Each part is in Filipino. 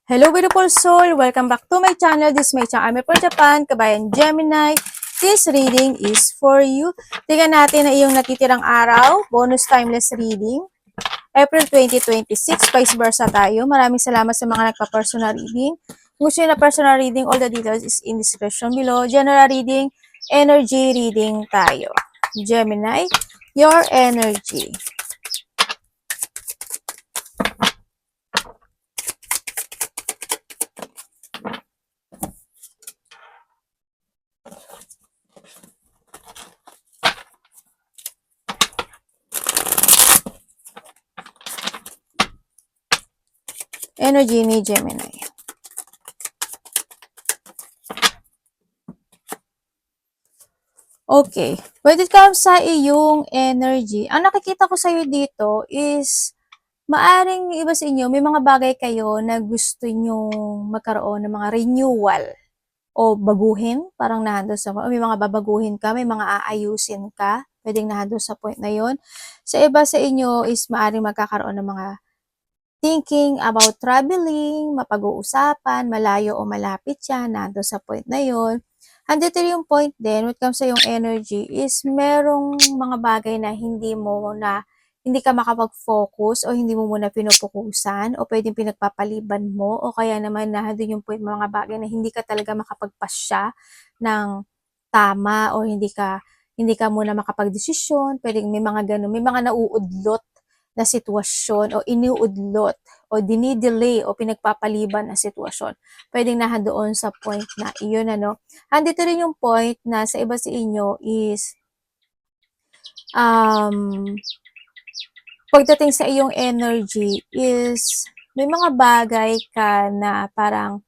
Hello beautiful soul! Welcome back to my channel. This is my channel. I'm from Japan, Kabayan Gemini. This reading is for you. Tingnan natin na iyong natitirang araw. Bonus timeless reading. April 2026, vice versa tayo. Maraming salamat sa mga nagpa-personal reading. Kung gusto nyo na personal reading, all the details is in description below. General reading, energy reading tayo. Gemini, your energy. Energy ni Gemini. Okay. When it comes sa iyong energy, ang nakikita ko sa iyo dito is maaring iba sa inyo, may mga bagay kayo na gusto nyong magkaroon ng mga renewal o baguhin, parang nandun sa, may mga babaguhin ka, may mga aayusin ka, pwedeng nandun sa point na yon. Sa iba sa inyo is maaring magkakaroon ng mga thinking about traveling, mapag-uusapan, malayo o malapit yan, nandun sa point na yon. Andito yung point din, when it comes sa yung energy, is merong mga bagay na hindi ka makapag-focus o hindi mo muna pinupukusan o pwedeng pinagpapaliban mo o kaya naman nandun yung point mga bagay na hindi ka talaga makapagpasya ng tama o hindi ka muna makapag-desisyon, pwedeng may mga ganun, may mga nauudlot na sitwasyon o iniudlot o dinidelay o pinagpapaliban na sitwasyon. Pwedeng doon sa point na iyon Andito rin yung point na sa iba sa inyo is pagdating sa iyong energy is may mga bagay ka na parang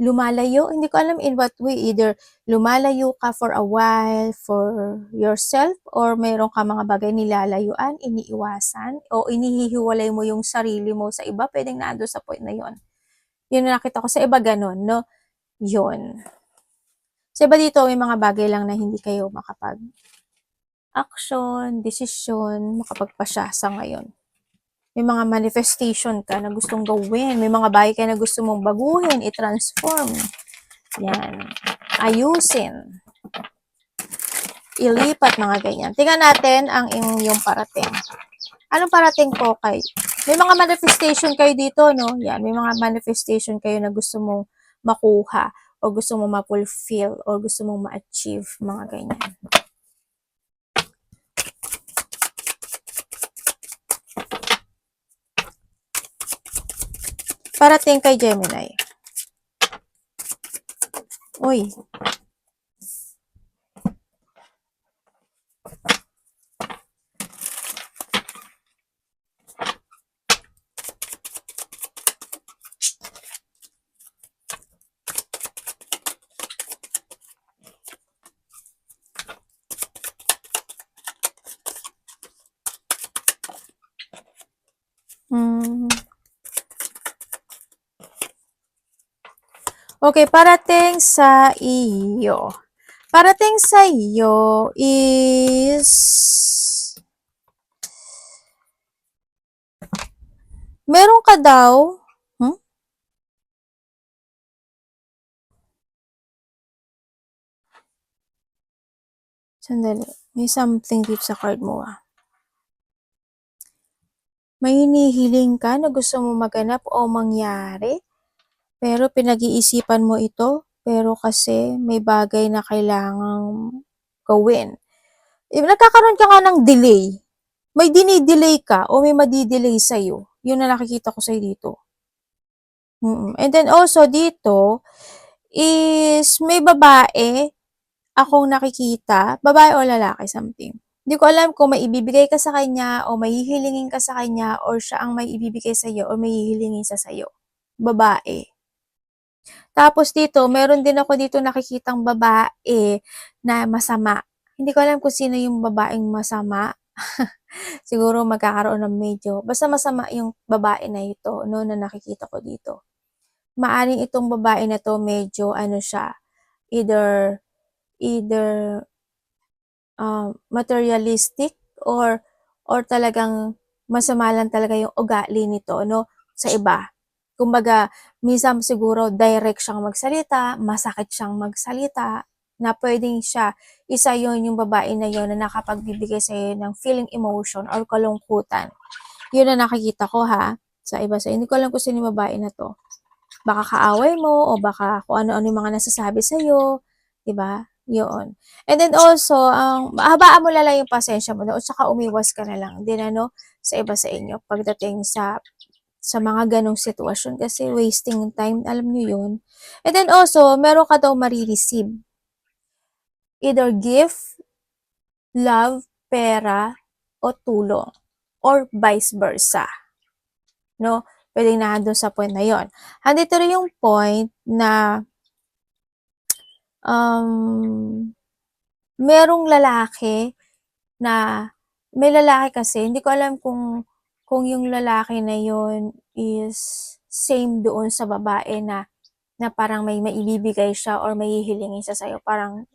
lumalayo, hindi ko alam in what way, either lumalayo ka for a while for yourself or mayroon ka mga bagay nilalayuan, iniiwasan o inihihiwalay mo yung sarili mo sa iba, pwedeng naando sa point na yon. Yun na nakita ko sa iba ganun, no? Yun. Sa iba dito, may mga bagay lang na hindi kayo action, desisyon, makapagpasya sa ngayon. May mga manifestation ka na gustong gawin. May mga bagay ka na gusto mong baguhin, i-transform. Yan. Ayusin. Ilipat, mga ganyan. Tingnan natin ang inyong parating. Anong parating po kayo? May mga manifestation kayo dito, no? Yan. May mga manifestation kayo na gusto mong makuha o gusto mong ma-fulfill o gusto mong ma-achieve, mga ganyan. Parating kay Gemini. Uy. Okay, parating sa iyo. Parating sa iyo is meron ka daw Sandali. May something dito sa card mo May hinihiling ka na gusto mo maganap o mangyari, pero pinag-iisipan mo ito, pero kasi may bagay na kailangang gawin. Nagkakaroon ka nga ng delay. May dinidelay ka o may madidelay sa'yo. Yun na nakikita ko sa'yo dito. And then also dito is may babae akong nakikita, babae o lalaki something. Hindi ko alam kung may ibibigay ka sa kanya o may hihilingin ka sa kanya or siya ang may ibibigay sa iyo o may hihilingin sa sayo. Babae. Tapos dito, meron din ako dito nakikitang babae na masama. Hindi ko alam kung sino yung babaeng masama. Siguro magkakaroon ng medyo, basta masama yung babae na ito, no, na nakikita ko dito. Maaring itong babae na to medyo siya, either materialistic or talagang masama lang talaga yung ugali nito, no, sa iba. Kumbaga, minsan siguro direct siyang magsalita, masakit siyang magsalita, na pwedeng siya, isa yon yung babae na yon na nakapagbibigay sa'yo ng feeling emotion or kalungkutan. Yun ang nakikita ko ha, sa iba sa'yo. Hindi ko alam kung sino yung babae na to. Baka kaaway mo o baka kung ano-ano yung mga nasasabi sa'yo, 'di ba? Yun. And then also, habaan mo na lang yung pasensya mo 'no, at saka umiwas ka na lang din ano, sa iba sa inyo pagdating sa mga ganong sitwasyon kasi wasting time, alam niyo yun. And then also, meron ka daw mare-receive. Either gift, love, pera, o tulong. Or vice versa. No? Pwedeng nandun sa point na yon. Andito rin yung point na merong lalaki na may lalaki kasi, hindi ko alam kung yung lalaki na yon is same doon sa babae na parang may maibibigay siya or may hihilingin siya sa'yo. Parang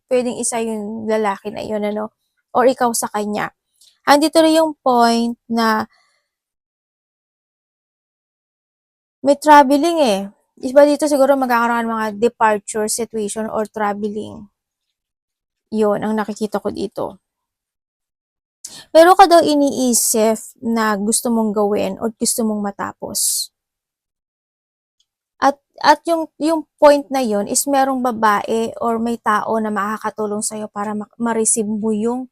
pwedeng isa yung lalaki na yun, ano? Or ikaw sa kanya. Andito rin yung point na may traveling eh. Iba dito siguro magkakaroon ng mga departure situation or traveling. Yun ang nakikita ko dito. Meron ka daw iniisip na gusto mong gawin o gusto mong matapos. At yung point na yun is merong babae or may tao na makakatulong sa'yo para ma-receive mo yung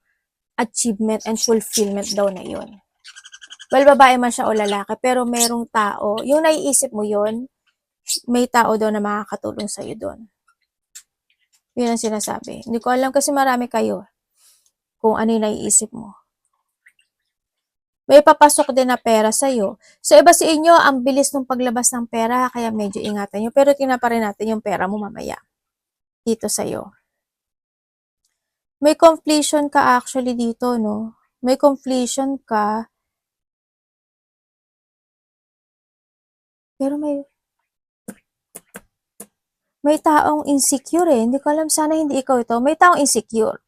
achievement and fulfillment daw na yun. Well, babae man siya o lalaki, pero merong tao, yung naiisip mo yun, may tao daw na makakatulong sa'yo doon. Yun ang sinasabi. Hindi ko alam kasi marami kayo kung ano yung naiisip mo. May papasok din na pera sa'yo. So, iba sa inyo, ang bilis ng paglabas ng pera, kaya medyo ingatan nyo. Pero tingnan pa rin natin yung pera mo mamaya. Dito sa'yo. May completion ka actually dito, no? May completion ka. Pero may taong insecure eh. Hindi ko alam, sana hindi ikaw ito. May taong insecure.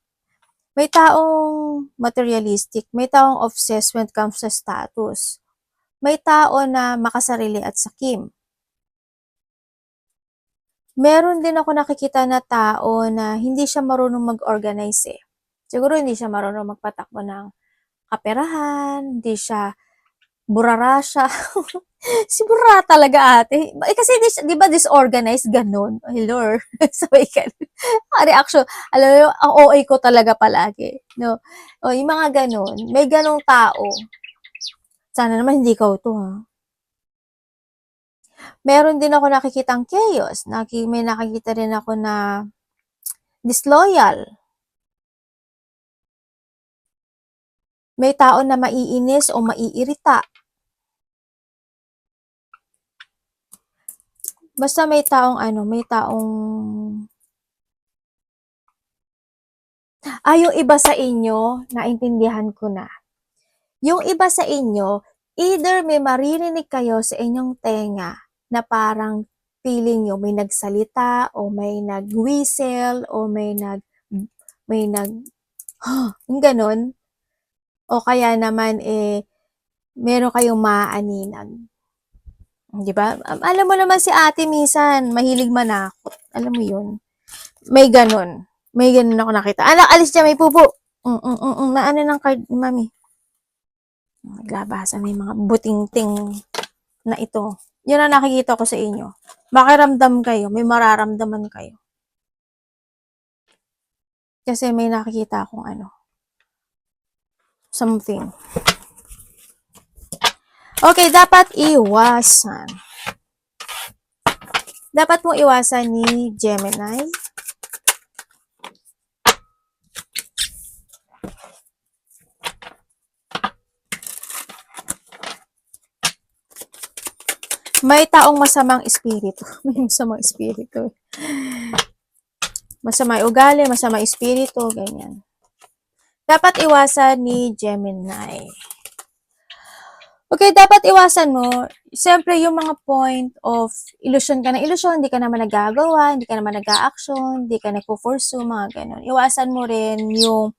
May taong materialistic. May taong obsessed when it comes sa status. May tao na makasarili at sakim. Meron din ako nakikita na tao na hindi siya marunong mag-organize eh. Siguro hindi siya marunong magpatakbo ng kaperahan, hindi siya, burara siya. Si burara talaga ate. Kasi di ba disorganized, ganun. Ay Lord, sabay ka. Reaction, alam mo, ang OA ko talaga palagi. No? O, yung mga ganun, may ganung tao. Sana naman hindi ikaw to ha. Meron din ako nakikitang chaos. May nakikita rin ako na disloyal. May tao na maiinis o maiirita. Basta may taong yung iba sa inyo, naintindihan ko na. Yung iba sa inyo, either may maririnig kayo sa inyong tenga na parang feeling nyo may nagsalita o may nag-whistle o yung ganon. O kaya naman meron kayong maaaninag. Di ba? Alam mo naman si ate minsan, mahilig manakot. Alam mo yun? May ganon. May ganon ako nakita. Anak, alis dyan, may pupo. Naano ng card, mami. Naglabasan may mga buting-ting na ito. Yun ang nakikita ko sa inyo. Makiramdam kayo, may mararamdaman kayo. Kasi may nakikita akong something. Okay, dapat iwasan. Dapat mo iwasan ni Gemini. May taong masamang espiritu. May masamang espiritu. Masamang ugali, masamang espiritu, ganyan. Dapat iwasan ni Gemini. Okay, dapat iwasan mo, siyempre yung mga point of illusion ka na illusion, hindi ka naman nagagawa, hindi ka naman nag-a-action, hindi ka nagpo-pursue, mga ganun. Iwasan mo rin yung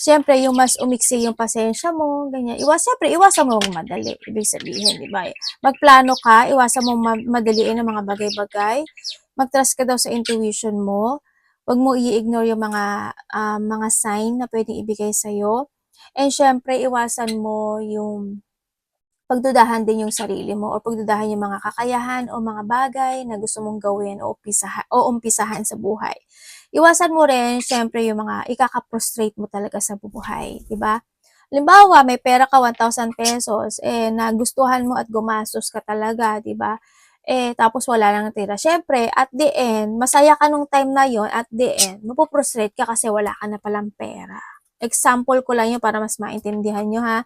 Siyempre, yung mas umiksi yung pasensya mo, ganyan. Siyempre, iwasan mo magmadali. Ibig sabihin, di ba? Magplano ka, iwasan mo madaliin ang mga bagay-bagay. Mag-trust ka daw sa intuition mo. Huwag mo i-ignore yung mga sign na pwedeng ibigay sa'yo. And syempre, iwasan mo yung pagdudahan din yung sarili mo or pagdudahan yung mga kakayahan o mga bagay na gusto mong gawin o umpisahan sa buhay. Iwasan mo rin, syempre, yung mga ikaka-frustrate mo talaga sa buhay, di ba? Halimbawa, may pera ka 1,000 pesos, nagustuhan mo at gumastos ka talaga, di ba? Tapos wala nang tira. Syempre, at the end, masaya ka nung time na yon, at the end, mapuprostrate ka kasi wala ka na palang pera. Example ko lang yun para mas maintindihan nyo, ha?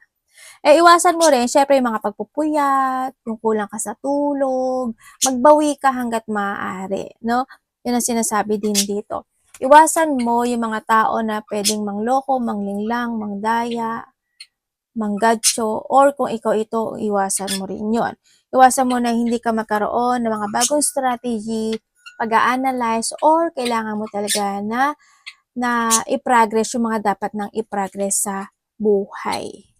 Iwasan mo rin, syempre, yung mga pagpupuyat, yung kulang ka sa tulog, magbawi ka hanggat maaari, no? Yun ang sinasabi din dito. Iwasan mo yung mga tao na pwedeng mangloko, manglinglang, mangdaya, manggadsyo, or kung ikaw ito, iwasan mo rin yun. Iwasan mo na hindi ka magkaroon ng mga bagong strategy, pag-a-analyze, or kailangan mo talaga na i-progress yung mga dapat nang i-progress sa buhay.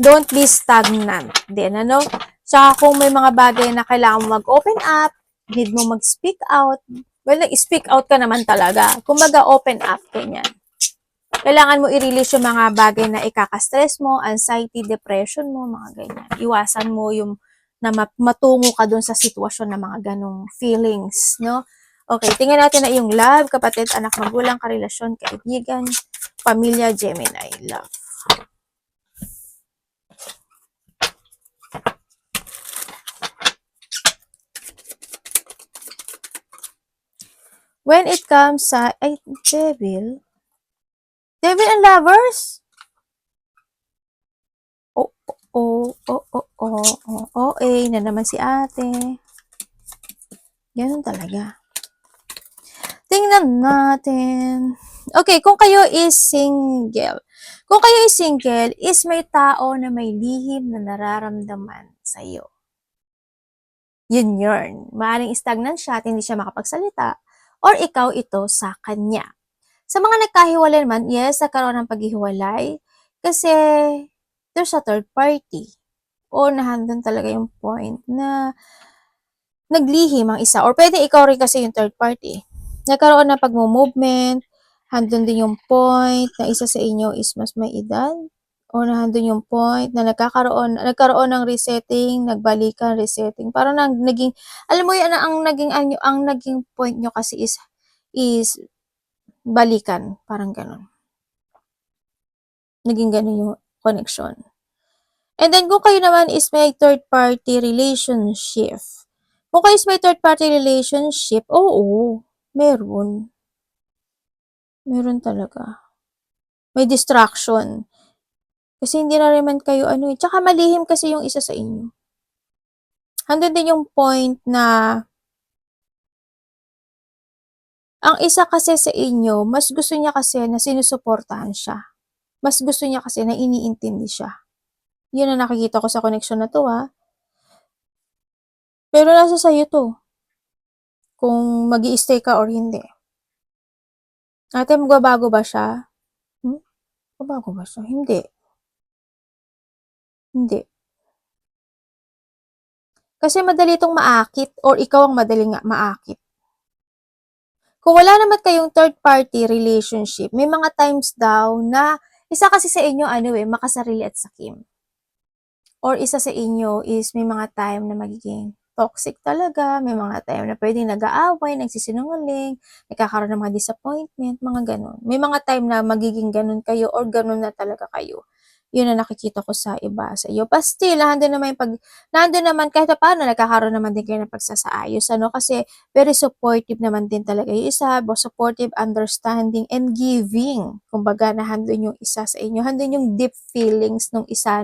Don't be stagnant din, ano? Tsaka kung may mga bagay na kailangan mo mag-open up, need mo mag-speak out, well, nag-speak out ka naman talaga. Kung mag-open up, ganyan. Kailangan mo i-release yung mga bagay na ikaka-stress mo, anxiety, depression mo, mga ganyan. Iwasan mo yung na matungo ka dun sa sitwasyon ng mga ganong feelings, no? Okay, tingnan natin na yung love, kapatid, anak, magulang, karelasyon, kaibigan, pamilya, Gemini, love. When it comes sa, devil and lovers? Na naman si ate. Ganun talaga. Tingnan natin. Okay, kung kayo is single. Kung kayo is single, is may tao na may lihim na nararamdaman sa'yo. Yun. Maaaring stagnant siya at hindi siya makapagsalita. Or ikaw ito sa kanya. Sa mga nagkahiwalay naman, yes, nagkaroon ng paghihiwalay. Kasi there's a third party. O nahandun talaga yung point na naglihim ang isa. Or pwede ikaw rin kasi yung third party. Nagkaroon ng pagmo-movement, handun din yung point na isa sa inyo is mas may edad. O nahandun yung point na nagkaroon ng resetting, nagbalikan, resetting. Parang naging, alam mo yan, ang naging point nyo kasi is balikan. Parang ganun. Naging ganun yung connection. And then, kung kayo naman is may third-party relationship. Kung kayo is may third-party relationship, oo, meron. Meron talaga. May distraction. Kasi hindi na rin man kayo tsaka malihim kasi yung isa sa inyo. Handun din yung point na ang isa kasi sa inyo, mas gusto niya kasi na sinusuportahan siya. Mas gusto niya kasi na iniintindi siya. Yun ang nakikita ko sa connection na to, ha. Pero nasa sa'yo to. Kung mag-i-stay ka or hindi. Ate, magbabago ba siya? Magbabago ba siya? Hindi. Hindi. Kasi madali itong maakit or ikaw ang madaling maakit. Kung wala naman kayong third-party relationship, may mga times daw na isa kasi sa inyo, makasarili at sakim. Or isa sa inyo is may mga time na magiging toxic talaga, may mga time na pwedeng nag-aaway, nagsisinungaling, nagkakaroon ng mga disappointment, mga ganun. May mga time na magiging ganun kayo or ganun na talaga kayo. Yun ang nakikita ko sa iba sa iyo. But still, nandun naman kahit paano, nagkakaroon naman din kayo ng pagsasaayos, kasi very supportive naman din talaga yung isa, supportive, understanding, and giving. Kumbaga, nandun yung isa sa inyo, nandun yung deep feelings ng isa,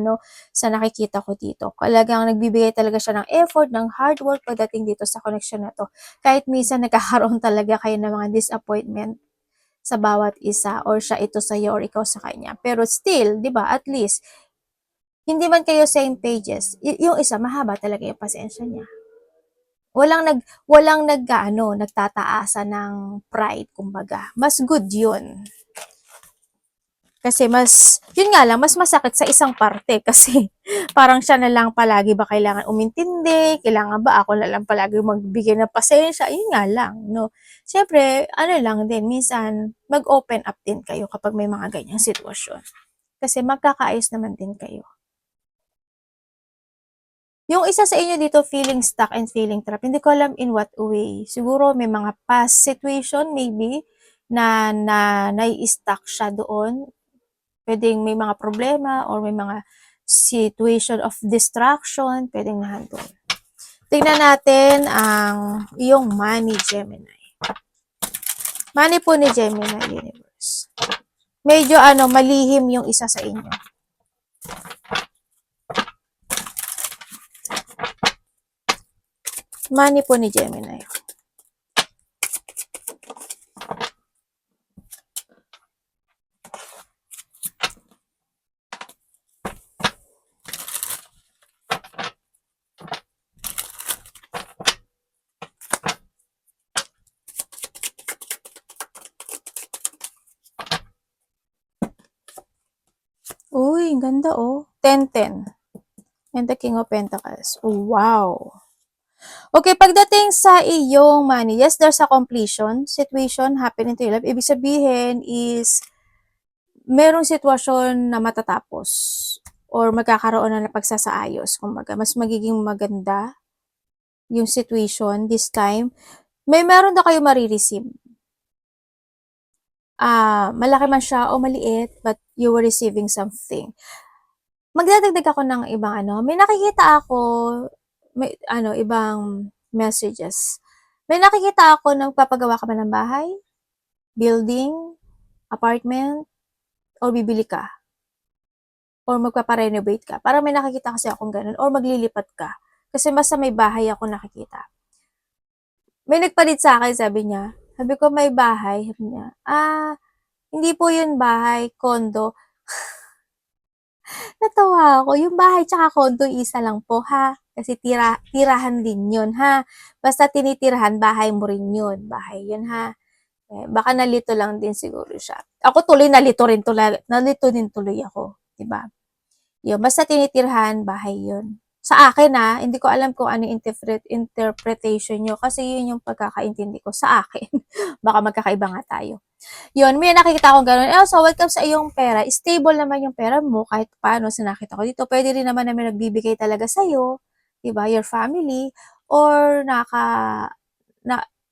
sa nakikita ko dito. Talagang nagbibigay talaga siya ng effort, ng hard work pagdating dito sa connection na to. Kahit minsan nagkakaroon talaga kayo ng mga disappointment sa bawat isa, or siya ito sa iyo or ikaw sa kanya. Pero still, 'di ba? At least hindi man kayo same pages. Yung isa mahaba talaga yung pasensya niya. Walang nagtataasa ng pride kumbaga. Mas good 'yun. Kasi yun nga lang, mas masakit sa isang parte kasi parang siya na lang palagi ba kailangan umintindi, kailangan ba ako na lang palagi magbigay ng pasensya, yun nga lang, no. Siyempre, ano lang din, minsan mag-open up din kayo kapag may mga ganyang sitwasyon. Kasi magkakaayos naman din kayo. Yung isa sa inyo dito feeling stuck and feeling trapped, hindi ko alam in what way. Siguro may mga past situation maybe na nai-stuck siya doon. Pwedeng may mga problema or may mga situation of distraction, pwedeng nandun. Tingnan natin ang iyong money, Gemini. Money po ni Gemini Universe. Medyo malihim yung isa sa inyo. Money po ni Gemini. Uy, ganda oh. 10-10. And the King of Pentacles. Wow. Okay, pagdating sa iyong money, yes, there's a completion situation happening to your life. Ibig sabihin is, merong sitwasyon na matatapos or magkakaroon na ng pagsasaayos. Kumbaga, mas magiging maganda yung situation this time. Meron na kayo marireceive. Malaki man siya o maliit, but you were receiving something. Magdadagdag ako ng ibang may nakikita ako, ibang messages. May nakikita ako na magpapagawa ka ba ng bahay, building, apartment, or bibili ka, or magpapa-renovate ka. Parang may nakikita kasi akong ganun, or maglilipat ka. Kasi basta may bahay ako nakikita. May nagpalit sa akin, sabi ko may bahay, sabi niya, hindi po yun bahay, condo. Natawa ako, yung bahay tsaka condo, isa lang po ha. Kasi tirahan din yun ha. Basta tinitirahan, bahay mo rin yun. Bahay yun ha. Baka nalito lang din siguro siya. Ako tuloy nalito din tuloy ako, 'di ba? Yun, basta tinitirhan, bahay yun. Sa akin hindi ko alam kung ano interpretation nyo kasi yun yung pagkakaintindi ko sa akin. Baka magkakaiba nga tayo. Yun, may nakikita akong gano'n. So, welcome sa iyong pera. Stable naman yung pera mo kahit paano sa nakita ko dito. Pwede rin naman na may nagbibigay talaga sa'yo, diba, your family, or na,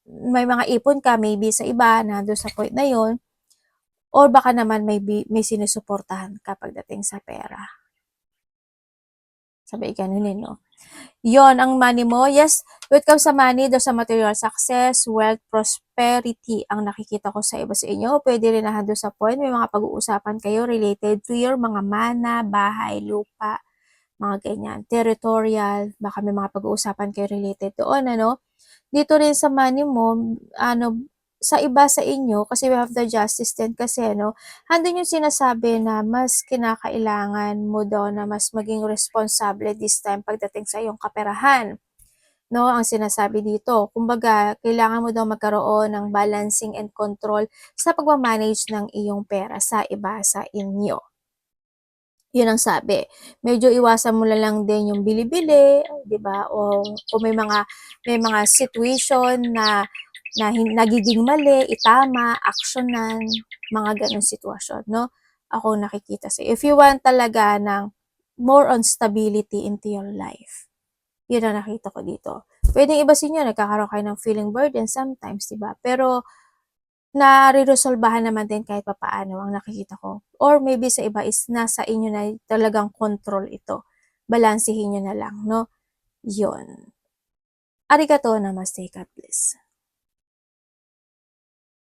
may mga ipon ka maybe sa iba na doon sa point na yon, or baka naman may sinusuportahan ka pagdating sa pera. Sabi ganun no? Yon ang money mo. Yes, when it comes sa money, there's a material success, wealth, prosperity ang nakikita ko sa iba sa inyo. Pwede rin na doon sa point, may mga pag-uusapan kayo related to your mga mana, bahay, lupa, mga ganyan. Territorial, baka may mga pag-uusapan kayo related doon, Dito rin sa money mo, sa iba sa inyo, kasi we have the justice din kasi, handun yung sinasabi na mas kinakailangan mo daw na mas maging responsable this time pagdating sa iyong kaperahan. No, ang sinasabi dito, kumbaga, kailangan mo daw magkaroon ng balancing and control sa pagmamanage ng iyong pera sa iba sa inyo. Yun ang sabi. Medyo iwasan mo na lang din yung bili-bili, 'di ba? O may mga situation na nagiging mali, itama, aksyonan, mga ganong sitwasyon, no? Ako nakikita sa if you want talaga ng more on stability into your life, yun ang nakita ko dito. Pwedeng iba sa inyo, nagkakaroon kayo ng feeling burden sometimes, diba? Pero, nare-resolbahan naman din kahit papaano ang nakikita ko. Or maybe sa iba is nasa inyo na talagang control ito. Balansehin nyo na lang, no? Yun. Arigato namaste, God bless.